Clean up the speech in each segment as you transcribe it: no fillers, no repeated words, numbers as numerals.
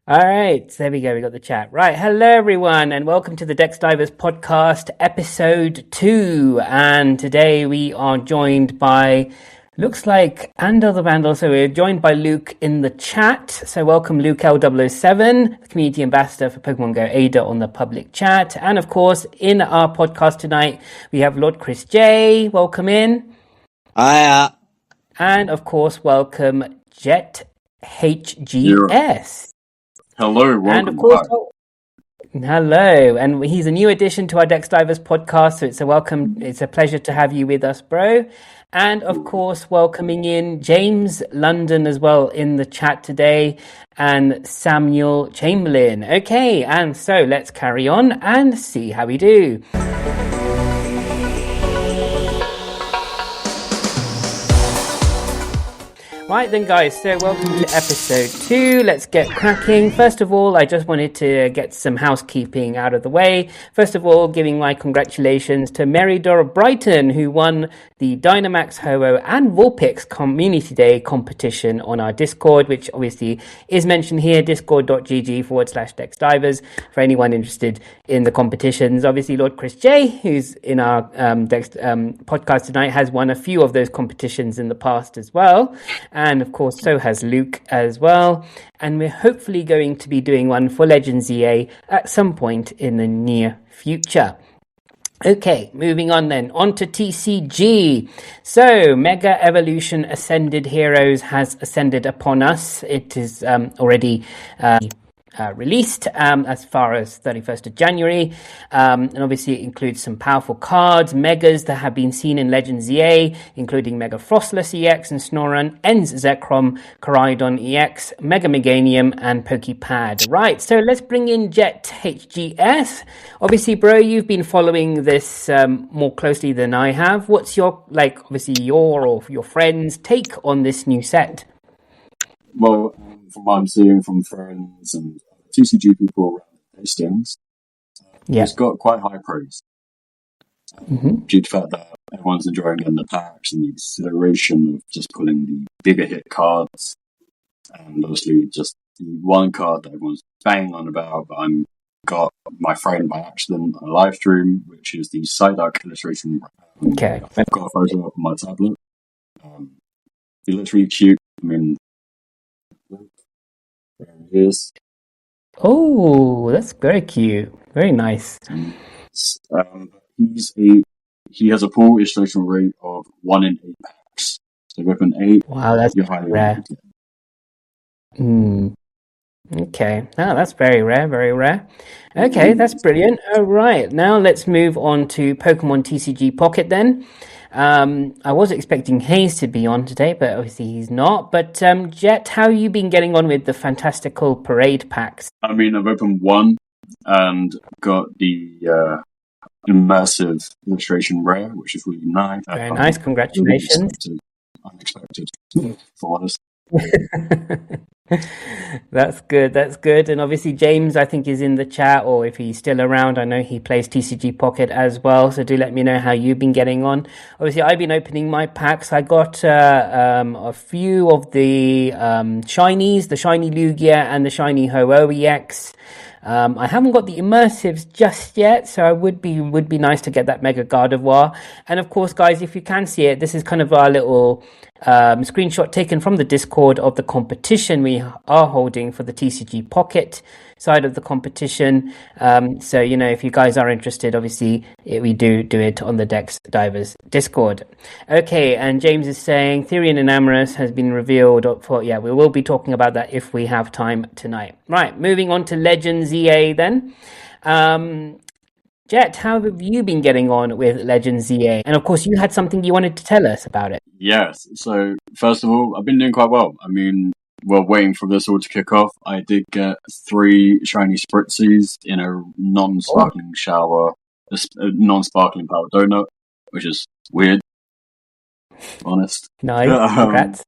All right, so there we go. We got the chat. Right. Hello, everyone, and welcome to the Dex Divers podcast, episode 2. And today we are joined by, looks like Andal the Vandal. So we're joined by Luke in the chat. So welcome, Luke L007, the community ambassador for Pokemon Go Ada on the public chat. And of course, in our podcast tonight, we have Lord Chris J. Welcome in. Hiya. And of course, welcome Jet HGS. Hello, welcome And of course, back. Hello, and he's a new addition to our Dex Divers podcast, so it's a pleasure to have you with us, bro. And of course, welcoming in James London as well in the chat today, and Samuel Chamberlain. Okay, and so let's carry on and see how we do. Right then, guys, so welcome to episode 2. Let's get cracking. First of all, I just wanted to get some housekeeping out of the way. First of all, giving my congratulations to Mary Dora Brighton, who won the Dynamax, Ho-Oh and Vulpix Community Day competition on our Discord, which obviously is mentioned here, discord.gg/DexDivers, for anyone interested in the competitions. Obviously, Lord Chris J, who's in our Dex podcast tonight, has won a few of those competitions in the past as well. And of course, so has Luke as well. And we're hopefully going to be doing one for Legends EA at some point in the near future. Okay, moving on then. On to TCG. So, Mega Evolution Ascended Heroes has ascended upon us. It is already released as far as 31st of January, and obviously it includes some powerful cards, megas that have been seen in Legends EA, including Mega Frostless EX and Snorunt, Ens Zekrom, Koraidon EX, Mega Meganium, and PokePad. Right, so let's bring in Jet HGS. Obviously, bro, you've been following this more closely than I have. What's your, obviously your or your friends' take on this new set? Well, from what I'm seeing from friends and TCG people around the listings, it's got quite high praise. Due to the fact that everyone's enjoying getting the packs and the acceleration of just pulling the bigger hit cards, and obviously just the one card that everyone's banging on about, but I'm got my friend by accident on a live stream, which is the Psyduck illustration. Okay. I've got a photo up on my tablet. It looks really cute. I mean, there it is. Oh, that's very cute. Very nice. He has a pull illustration rate of 1 in 8 packs. So with an 8, wow, that's rare. Okay, that's very rare, very rare. Okay, that's brilliant. All right, now let's move on to Pokemon TCG Pocket then. I was expecting Hayes to be on today, but obviously he's not. But Jet, how have you been getting on with the Fantastical Parade packs? I mean, I've opened one and got the immersive illustration rare, which is really nice. Very nice, congratulations. Unexpected, for honest. That's good. And obviously James, I think, is in the chat, or if he's still around, I know he plays TCG Pocket as well, so do let me know how you've been getting on. Obviously I've been opening my packs. I got a few of the shinies, the shiny Lugia and the shiny Ho-Oh EX. I haven't got the immersives just yet, so it would be nice to get that Mega Gardevoir. And of course, guys, if you can see it, this is kind of our little screenshot taken from the Discord of the competition we are holding for the TCG Pocket side of the competition. So, if you guys are interested, obviously we do it on the Dex Divers Discord. Okay, and James is saying Therian Enamorus has been revealed we will be talking about that if we have time tonight. Right, moving on to Legends EA then. Jet, how have you been getting on with Legends EA? And of course, you had something you wanted to tell us about it. Yes. So, first of all, I've been doing quite well. I mean, well, waiting for this all to kick off, I did get 3 shiny Spritzies in a non-sparkling shower, a non-sparkling power donut, which is weird, honest. Nice, congrats.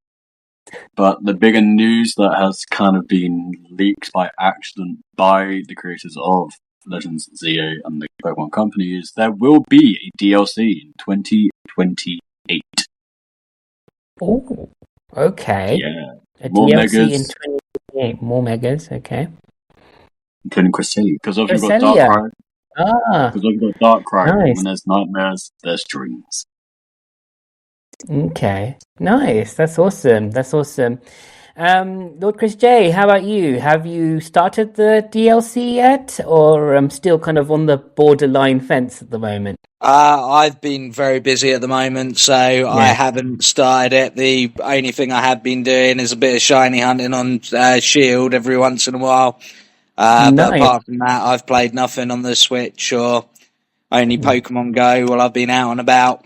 But the bigger news that has kind of been leaked by accident by the creators of Legends ZA and the Pokemon Company is there will be a DLC in 2028. Oh, okay. Yeah. A More DLC megas. in 2028. More megas, okay. including Cresselia. Because if you've got Darkrai, because if you've got Darkrai, nice. when there's nightmares, there's dreams. Okay, nice. That's awesome. That's awesome. Lord Chris J, how about you? Have you started the DLC yet, or still kind of on the borderline fence at the moment? I've been very busy at the moment, so I haven't started it. The only thing I have been doing is a bit of shiny hunting on Shield every once in a while. But apart from that, I've played nothing on the Switch or only Pokemon Go while I've been out and about.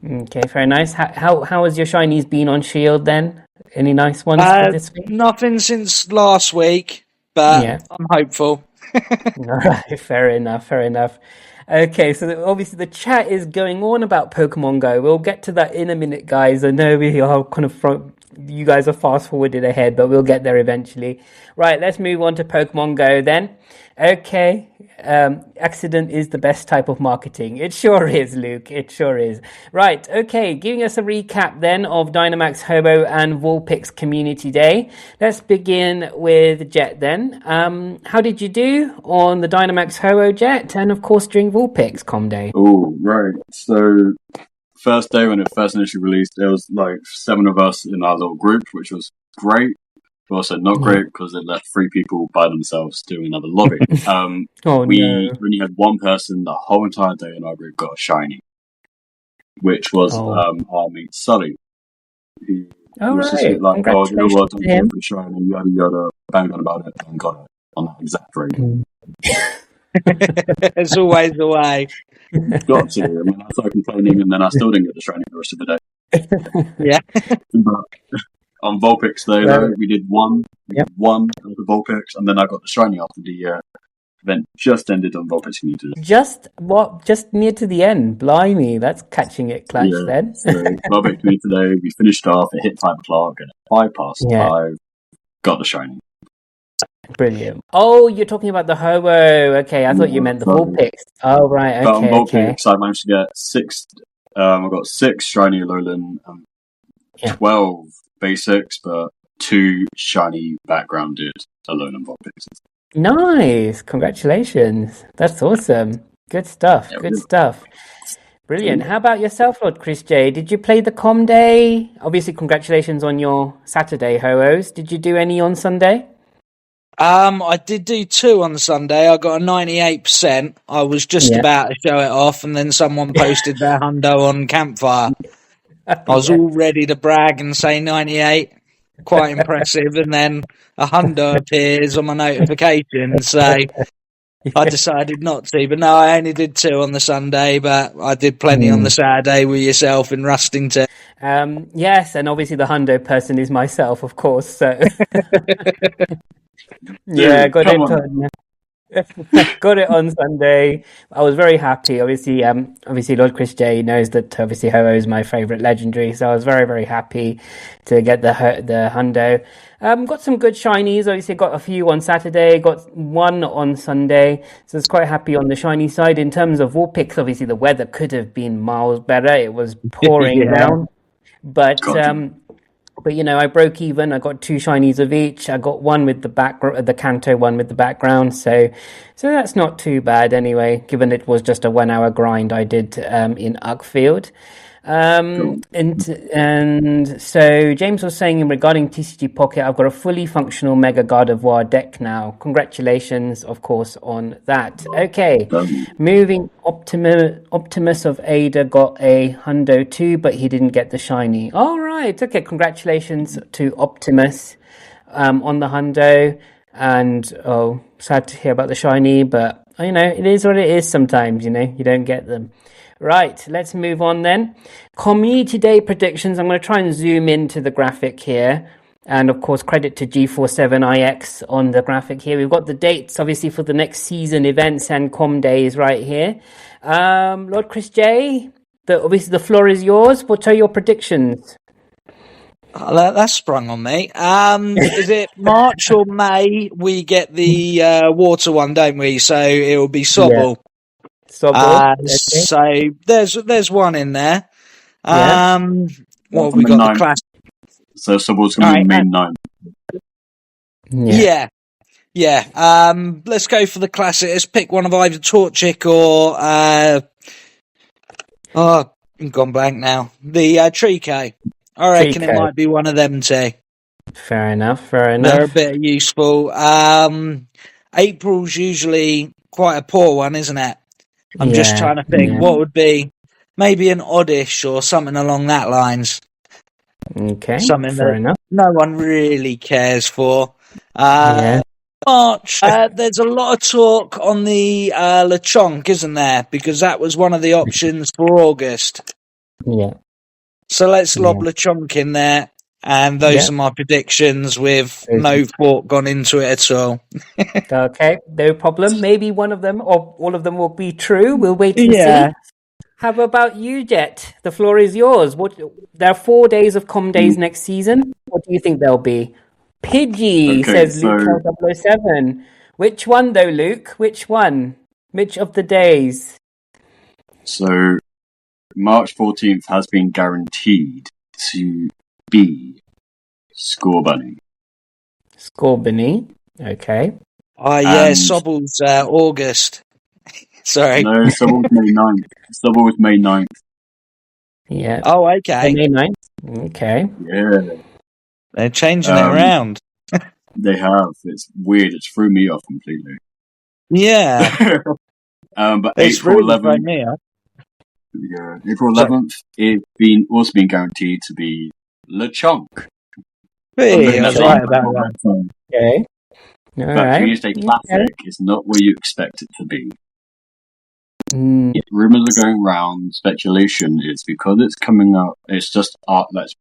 Okay, very nice. How has your shinies been on Shield then? Any nice ones for this week? Nothing since last week, but I'm hopeful. All right, fair enough, fair enough. Okay, so obviously the chat is going on about Pokemon Go. We'll get to that in a minute, guys. I know we are kind of you guys are fast forwarded ahead, but we'll get there eventually. Right, let's move on to Pokemon Go then. Okay, accident is the best type of marketing. It sure is, Luke. It sure is. Right, okay, giving us a recap then of Dynamax, Hobo, and Vulpix Community Day. Let's begin with Jet then. How did you do on the Dynamax Hobo, Jet, and of course during Vulpix Com Day? Oh, right. So, first day when it first initially released, there was like 7 of us in our little group, which was great. But also not great because it left 3 people by themselves doing another lobby. We only had one person the whole entire day in our group got a shiny, which was our mate Sully. He was just like, you know what, I'm going for the shiny, yada yada, banged on about it, and got it on that exact rate. It's always the way. Got to. I mean, I started complaining, and then I still didn't get the shiny the rest of the day. Yeah. But on Vulpix Day, though, we did one. We did one of the Vulpix, and then I got the shiny after the event just ended on Vulpix Community. Just near to the end. Blimey, that's catching it clutch then. So Vulpix Community Day, we finished off. It hit 5 o'clock, and at 5:05, got the shiny. Brilliant. Oh, you're talking about the Hobo. Okay, I thought you meant the Vulpix. Oh, right. Okay. But on Vulpix, I managed to get 6. I got 6 shiny Alolan and 12 basics, but 2 shiny backgrounded Alolan Vulpixes. Nice. Congratulations. That's awesome. Good stuff. Good stuff. Brilliant. How about yourself, Lord Chris J? Did you play the Com Day? Obviously, congratulations on your Saturday, Ho-Ohs. Did you do any on Sunday? I did do 2 on Sunday. I got a 98%. I was just about to show it off, and then someone posted their hundo on Campfire. I was all ready to brag and say 98. Quite impressive. And then a hundo appears on my notification. So I decided not to. But no, I only did 2 on the Sunday, but I did plenty on the Saturday with yourself in Rustington. Yes, and obviously the hundo person is myself, of course. So yeah, got it on Sunday. I was very happy. Obviously, Lord Chris J knows that obviously Ho-Oh is my favourite legendary, so I was very, very happy to get the hundo. Got some good shinies. Obviously, got a few on Saturday. Got 1 on Sunday, so I was quite happy on the shiny side. In terms of Vulpix, obviously the weather could have been miles better. It was pouring down, but you know, I broke even. I got 2 shinies of each. I got 1 with the Kanto one with the background. So that's not too bad anyway, given it was just a 1-hour grind I did in Uckfield. And so James was saying regarding TCG Pocket, I've got a fully functional Mega Gardevoir deck now. Congratulations, of course, on that. Okay, moving Optimus of Ada got a hundo too, but he didn't get the shiny. All right, okay, congratulations to Optimus on the hundo. And sad to hear about the shiny, but you know, it is what it is sometimes, you know, you don't get them. Right, let's move on then. Community Day predictions. I'm going to try and zoom into the graphic here. And of course, credit to G47IX on the graphic here. We've got the dates, obviously, for the next season events and Com Days right here. Lord Chris J, obviously the floor is yours. What are your predictions? Oh, that's sprung on me. Is it March or May we get the water one, don't we? So it will be Sobble. Yeah. So there's 1 in there. What have we got? 9. The class. So Sobble's going to be main 9. Yeah. Yeah, let's go for the classic. Let's pick one of either Torchic or I'm gone blank now. The Trico. I reckon it might be one of them two. Fair enough. Fair enough. They're a bit useful. April's usually quite a poor one, isn't it? I'm just trying to think what would be maybe an Oddish or something along that lines. Okay, something fair that enough. No one really cares for. March. There's a lot of talk on the Lechonk, isn't there? Because that was one of the options for August. Yeah. So let's lob Lechonk in there. And those are my predictions with no thought gone into it at all. Okay, no problem. Maybe one of them or all of them will be true. We'll wait and see. How about you, Jet? The floor is yours. There are 4 days of Com Days next season. What do you think they'll be? Pidgey, says Luke 007. Which one, though, Luke? Which one? Which of the days? So, March 14th has been guaranteed to be Scorbunny. Scorbunny, okay. Sobble's August. Sorry. No, Sobble was May 9th. Yeah. Oh, okay. May 9th. Okay. Yeah. They're changing it around. They have. It's weird. It threw me off completely. Yeah. But it's April really 11th. Yeah, April 11th is also been guaranteed to be Lechonk. Really? I was right about that. Okay. But Community Day Classic is not where you expect it to be. Rumours are going around. Speculation is because it's coming up. It's just art that's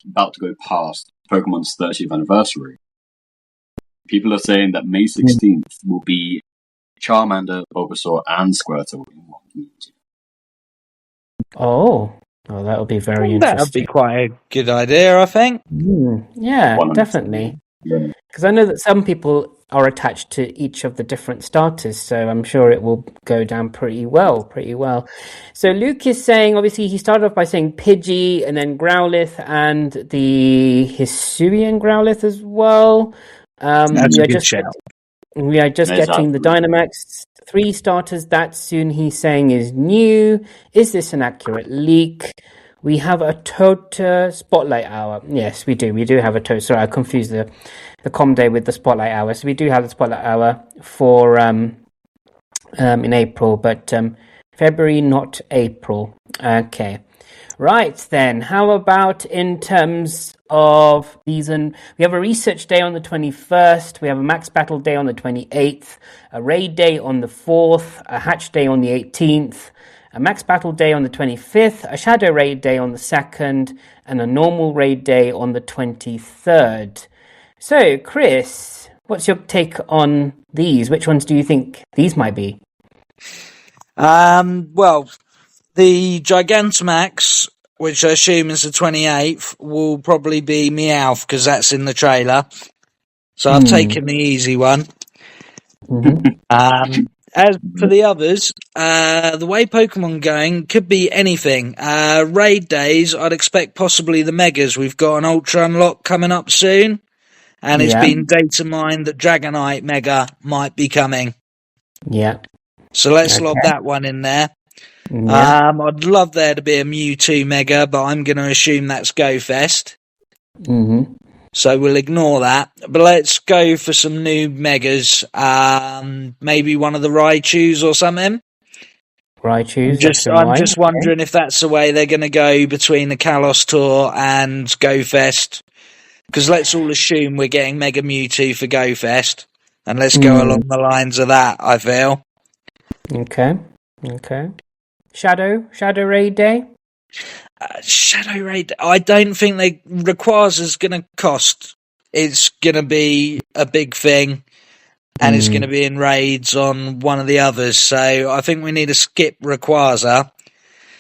about to go past Pokemon's 30th anniversary. People are saying that May 16th will be Charmander, Bulbasaur, and Squirtle in one community. Oh, that would be very interesting. That would be quite a good idea, I think. Yeah, definitely. Because I know that some people are attached to each of the different starters, so I'm sure it will go down pretty well. So Luke is saying, obviously, he started off by saying Pidgey and then Growlithe and the Hisuian Growlithe as well. That's a good shout. We are just getting the Dynamax 3 starters that soon, he's saying, is new. Is this an accurate leak? We have a Tota Spotlight Hour. Yes, we do. We do have a Tota. Sorry, I confused the Com Day with the Spotlight Hour. So we do have the Spotlight Hour for in April, but February, not April. Okay. Right then, how about in terms of season? We have a research day on the 21st, we have a max battle day on the 28th, a raid day on the 4th, a hatch day on the 18th, a max battle day on the 25th, a shadow raid day on the 2nd, and a normal raid day on the 23rd. So, Chris, what's your take on these? Which ones do you think these might be? Well, the Gigantamax, which I assume is the 28th, will probably be Meowth, because that's in the trailer. So I've taken the easy one. As for the others, the way Pokemon going could be anything. Raid days, I'd expect possibly the Megas. We've got an Ultra Unlock coming up soon, and it's been data mined that Dragonite Mega might be coming. Yeah. So let's lob that one in there. Yeah. I'd love there to be a Mewtwo Mega, but I'm going to assume that's GoFest. So we'll ignore that. But let's go for some new Megas. Maybe one of the Raichus or something. Raichus. I'm just wondering if that's the way they're going to go between the Kalos Tour and GoFest. Because let's all assume we're getting Mega Mewtwo for GoFest. And let's go along the lines of that, I feel. Okay. Shadow Raid Day? Shadow Raid, I don't think they requires is going to cost. It's going to be a big thing, and it's going to be in raids on one of the others. So I think we need to skip Rayquaza.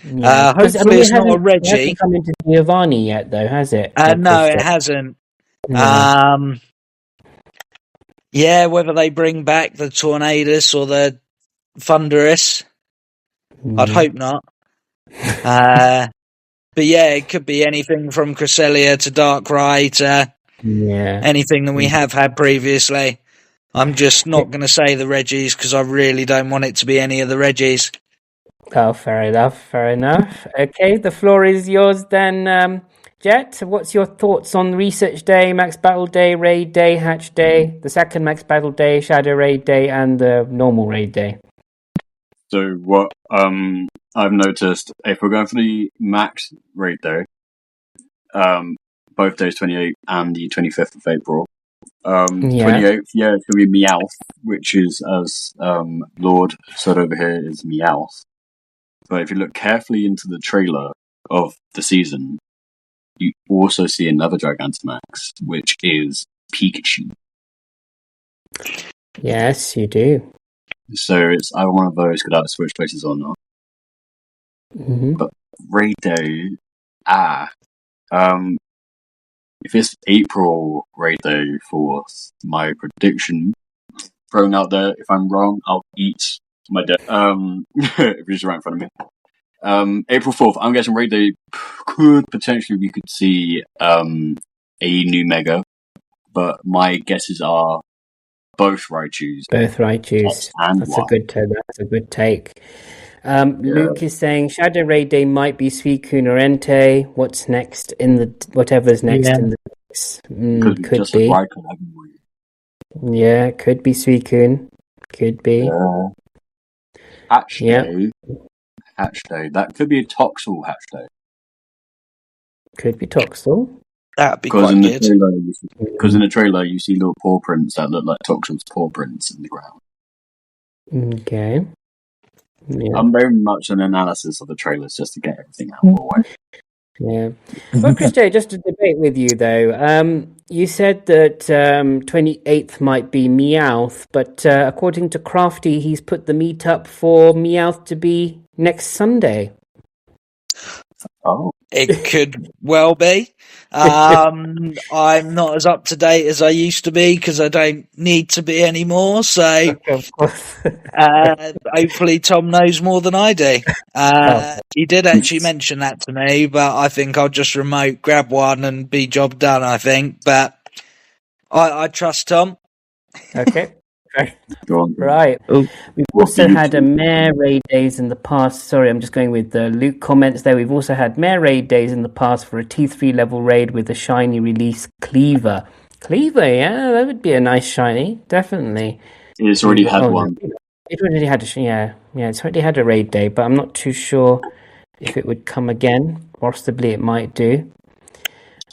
Yeah. Hopefully it's not a Reggie. It hasn't come into Giovanni yet, though, has it? No, it hasn't. Yeah, whether they bring back the Tornadus or the Thunderous, I'd hope not. But yeah, it could be anything from Cresselia to Darkrai to anything that we have had previously. I'm just not going to say the Reggies because I really don't want it to be any of the Reggies. Oh, fair enough. Okay, the floor is yours then, Jet. What's your thoughts on Research Day, Max Battle Day, Raid Day, Hatch Day, the second Max Battle Day, Shadow Raid Day, and the normal Raid Day? So what I've noticed, if we're going for the Max Raid Day, both days 28th and the 25th of April. 28th, it's going to be Meowth, which is, as Lord said over here, is Meowth. But if you look carefully into the trailer of the season, you also see another Gigantamax, which is Pikachu. Yes, you do. So it's either one of those could either switch places or not. Mm-hmm. But Raid Day, if it's April Raid Day for my prediction, thrown out there, if I'm wrong, I'll eat my death. If it's right in front of me. April 4th, I'm guessing Raid Day could potentially, we could see a new Mega, but my guesses are both Raichus. Both Raichus. That's a good take. Luke is saying Shadow Raid Day might be Suicune or Entei. What's next in the whatever's next in the mix? Could be. Yeah, could be Suicune. Could be. Hatch Day. That could be a Toxel Hatch Day. Could be Toxel. That'd be quite good. Because in the trailer you see little paw prints that look like Toxel's paw prints in the ground. Okay. Yeah. I'm very much an analysis of the trailers just to get everything out of the way. Yeah. Well, Chris J, just to debate with you though, you said that 28th might be Meowth, but according to Crafty, he's put the meetup for Meowth to be next Sunday. Oh. It could well be. I'm not as up to date as I used to be because I don't need to be anymore. So hopefully Tom knows more than I do. He did actually mention that to me, but I think I'll just remote grab one and be job done, I think. But I trust Tom. Okay. Right. We've also had a Mare Raid Days in the past. Sorry, I'm just going with the Luke comments there. We've also had Mare Raid Days in the past for a T3 level raid with a shiny release Cleaver. Cleaver, yeah, that would be a nice shiny, definitely. It's already had one. It already had it's already had a raid day, but I'm not too sure if it would come again. Possibly it might do.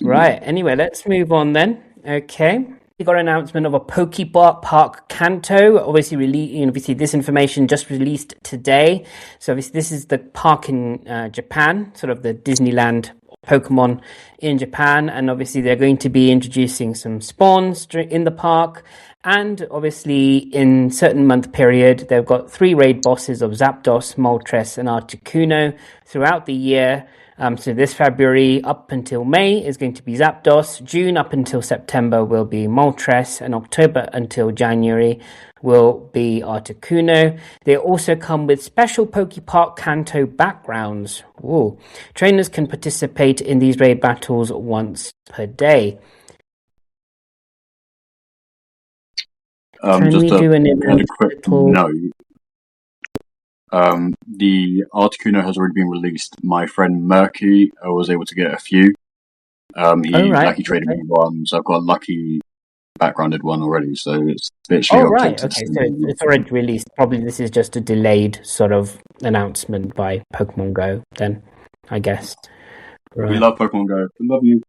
Right, anyway, let's move on then. Okay. We got an announcement of a PokePark Kanto. Obviously, this information just released today. So obviously, this is the park in Japan, sort of the Disneyland Pokemon in Japan, and obviously they're going to be introducing some spawns in the park. And obviously, in certain month period, they've got 3 raid bosses of Zapdos, Moltres, and Articuno throughout the year. So this February up until May is going to be Zapdos, June up until September will be Moltres, and October until January will be Articuno. They also come with special PokePark Kanto backgrounds. Ooh. Trainers can participate in these raid battles once per day. Can we do a quick note? The Articuno has already been released. My friend Murky was able to get a few. Lucky traded me one, so I've got a lucky backgrounded one already. So it's literally okay. So it's already released. Probably this is just a delayed sort of announcement by Pokemon Go. Then, I guess. Right. We love Pokemon Go. We love you.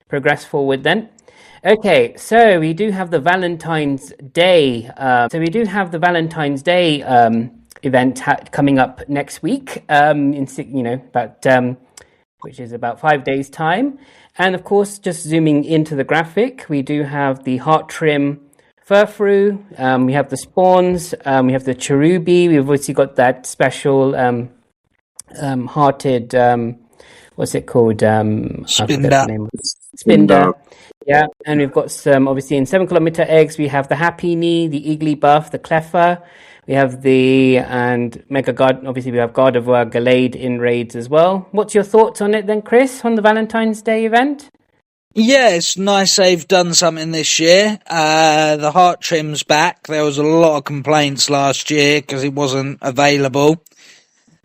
Progress forward then. Okay, so we do have the Valentine's Day. Event coming up next week. Which is about 5 days time. And of course, just zooming into the graphic, we do have the Heart Trim Furfrou. We have the spawns. We have the Cherubi. We've obviously got that special hearted. What's it called? Spinder. Yeah, and we've got some, obviously, in 7 kilometer eggs, we have the Happy Knee, the Igglybuff, the Cleffa. We have and Mega God, obviously, we have Gardevoir, Gallade in raids as well. What's your thoughts on it then, Chris, on the Valentine's Day event? Yeah, it's nice they've done something this year. The heart trim's back. There was a lot of complaints last year because it wasn't available.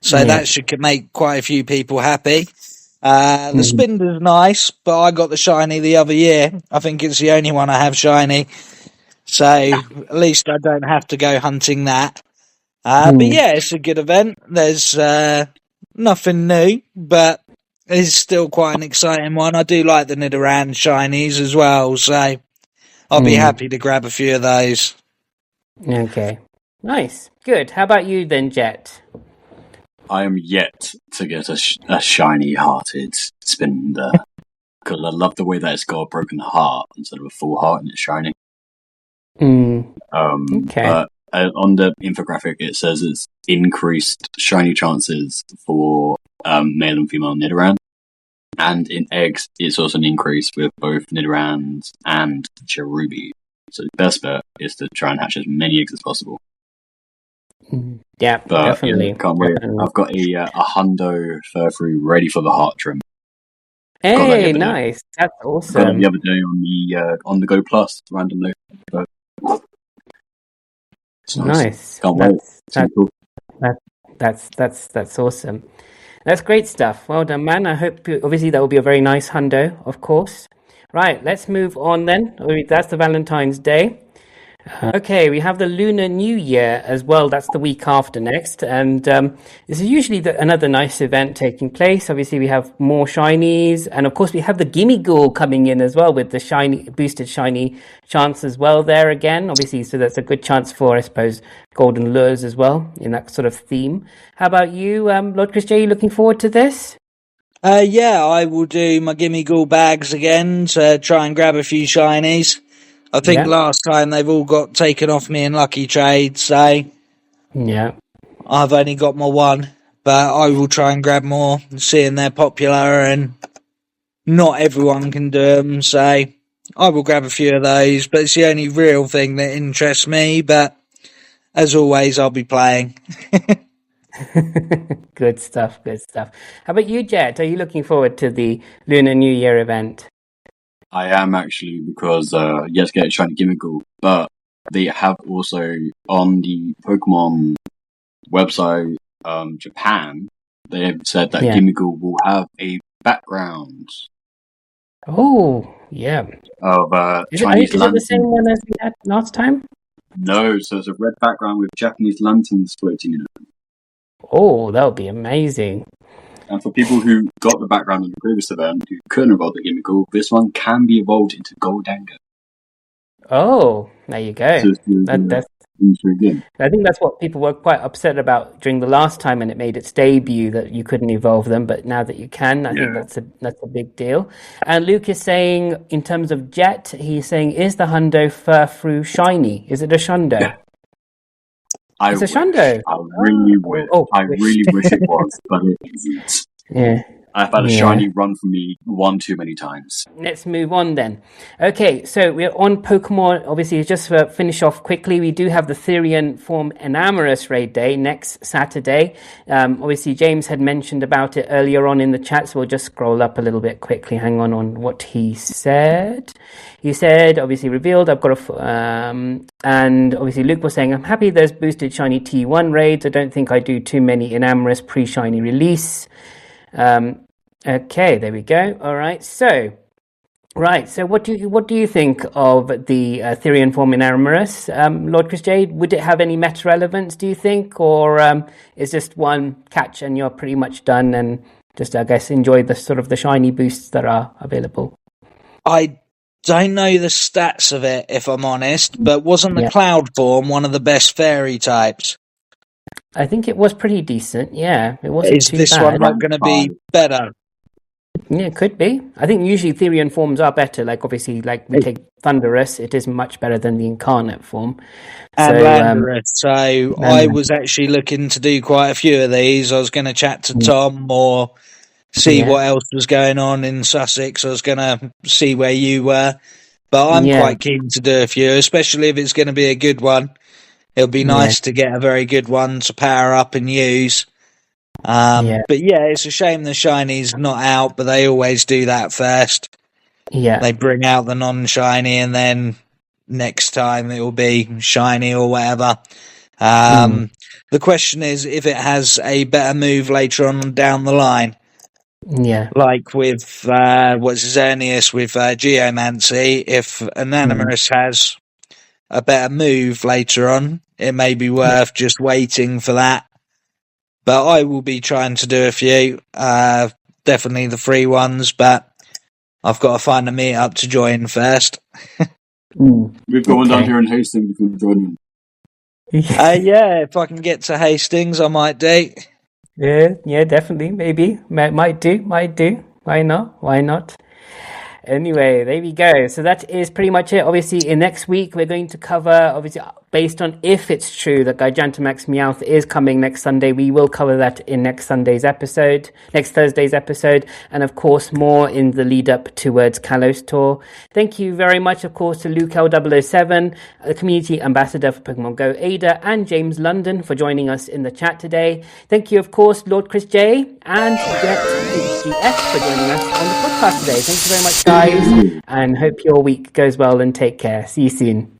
So that should make quite a few people happy. The Spinder's nice, but I got the shiny the other year. I think it's the only one I have shiny. So at least I don't have to go hunting that. But yeah, it's a good event. There's nothing new, but it's still quite an exciting one. I do like the Nidoran shinies as well, so I'll be happy to grab a few of those. Okay. Nice. Good. How about you then, Jet? I am yet to get a shiny-hearted Spinda. Because I love the way that it's got a broken heart instead of a full heart and it's shiny. Okay. But on the infographic, it says it's increased shiny chances for male and female Nidoran. And in eggs, it's also an increase with both Nidorans and Cherubi. So the best bet is to try and hatch as many eggs as possible. Yeah, but, definitely. Can't wait. I've got a Hundo Furfrou ready for the heart trim. Hey, nice. That's awesome. Got it the other day on the Go Plus randomly. But it's nice. Can't wait. That's awesome. That's great stuff. Well done, man. I hope obviously that will be a very nice hundo, of course. Right, let's move on then. That's the Valentine's Day. Okay, we have the Lunar New Year as well. That's the week after next. And this is usually another nice event taking place. Obviously, we have more shinies. And of course, we have the Gimme Ghoul coming in as well with the boosted shiny chance as well there again. Obviously, so that's a good chance for, I suppose, golden lures as well in that sort of theme. How about you, Lord Chris J? Are you looking forward to this? Yeah, I will do my Gimme Ghoul bags again to try and grab a few shinies. I think last time they've all got taken off me in Lucky Trade, so I've only got my one, but I will try and grab more, seeing they're popular and not everyone can do them, so I will grab a few of those, but it's the only real thing that interests me, but as always, I'll be playing. Good stuff. How about you, Jet? Are you looking forward to the Lunar New Year event? I am actually, because yes, get a shiny Gimme Ghoul, but they have also on the Pokemon website, Japan, they have said that Gimme Ghoul will have a background. Oh, yeah. Of is Chinese it the same one as we had last time? No, so it's a red background with Japanese lanterns floating in it. Oh, that would be amazing. And for people who got the background in the previous event, who couldn't evolve the Gimme Ghoul, this one can be evolved into Goldango. Oh, there you go. So that's intriguing. I think that's what people were quite upset about during the last time when it made its debut, that you couldn't evolve them, but now that you can, I think that's a big deal. And Luke is saying, in terms of Jet, he's saying, is the Hundo Furfrou shiny? Is it a Shundo? Yeah. It's a Shundo. I really wish. I really wish it was, but it isn't. Yeah. I've had a shiny run for me one too many times. Let's move on then. Okay, so we're on Pokemon. Obviously, just to finish off quickly, we do have the Therian form Enamorus raid day next Saturday. Obviously, James had mentioned about it earlier on in the chat, so we'll just scroll up a little bit quickly. Hang on what he said. He said, obviously revealed, I've got and obviously Luke was saying, I'm happy there's boosted shiny T1 raids. I don't think I do too many Enamorus pre-shiny release. Okay, there we go. All right, so what do you think of the Therian form Enamorus, Lord Chris J? Would it have any meta relevance, do you think, or is just one catch and you're pretty much done and just, I guess, enjoy the sort of the shiny boosts that are available? I don't know the stats of it, if I'm honest, but wasn't the cloud form one of the best fairy types? I think it was pretty decent. Yeah, it wasn't too bad. Is this one not going to be better? Yeah, it could be. I think usually Therian forms are better. Like, obviously, like we take Thundurus, it is much better than the incarnate form. And Landorus. So I was actually looking to do quite a few of these. I was going to chat to Tom or see what else was going on in Sussex. I was going to see where you were. But I'm quite keen to do a few, especially if it's going to be a good one. It'll be nice to get a very good one to power up and use. But it's a shame the shiny's not out, but they always do that first. Yeah. They bring out the non-shiny, and then next time it will be shiny or whatever. The question is if it has a better move later on down the line. Yeah. Like with Xerneas with Geomancy, if Enamorus has a better move later on, it may be worth just waiting for that. But I will be trying to do a few, definitely the free ones, but I've got to find a meet-up to join first. We've got one down here in Hastings if you want to join in. Yeah, if I can get to Hastings, I might do. Yeah, definitely. Maybe. Might do. Why not? Anyway, there we go. So that is pretty much it. Obviously, in next week, we're going to cover, obviously, based on if it's true that Gigantamax Meowth is coming next Sunday, we will cover that in next Thursday's episode. And of course, more in the lead up towards Kalos Tour. Thank you very much, of course, to Luke L007, the community ambassador for Pokemon Go Ada, and James London for joining us in the chat today. Thank you, of course, Lord Chris J and GS for joining us on the podcast today. Thank you very much, guys, and hope your week goes well and take care. See you soon.